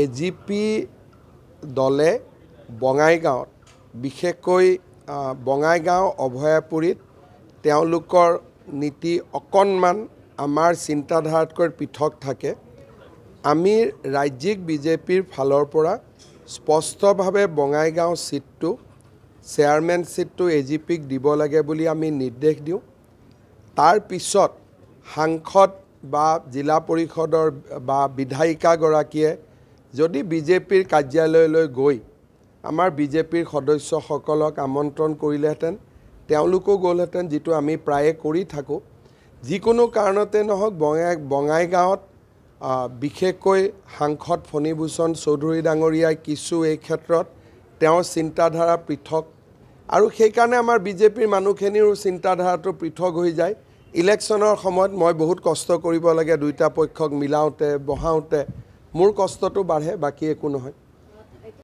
AGP দলে বঙাইগাঁৱত বিশেষকৈ বঙাইগাঁও অভয়াপুৰীত তেওঁলোকৰ নীতি অকণমান আমাৰ চিন্তাধাৰাতকৈ পৃথক থাকে। আমি ৰাজ্যিক বিজেপিৰ ফালৰ পৰা স্পষ্টভাৱে বঙাইগাঁও সিটটো চেয়াৰমেন সিটটো AGPক দিব লাগে বুলি আমি নিৰ্দেশ দিওঁ। তাৰ পিছত সাংসদ বা জিলা পৰিষদৰ বা বিধায়িকাগৰাকীয়ে যদি বিজেপিৰ কাৰ্যালয়লৈ গৈ আমাৰ বিজেপিৰ সদস্যসকলক আমন্ত্ৰণ কৰিলেহেঁতেন তেওঁলোকো গ'লহেঁতেন, যিটো আমি প্ৰায়ে কৰি থাকোঁ। যিকোনো কাৰণতে নহওক বঙাইগাঁৱত বিশেষকৈ সাংসদ ফণীভূষণ চৌধুৰী ডাঙৰীয়াই কিছু এই ক্ষেত্ৰত তেওঁৰ চিন্তাধাৰা পৃথক আৰু সেইকাৰণে আমাৰ বিজেপিৰ মানুহখিনিৰো চিন্তাধাৰাটো পৃথক হৈ যায়। ইলেকশ্যনৰ সময়ত মই বহুত কষ্ট কৰিব লাগে দুইটা পক্ষক মিলাওঁতে বহাওঁতে, মোৰ কষ্টটো বাঢ়ে, বাকী একো নহয়।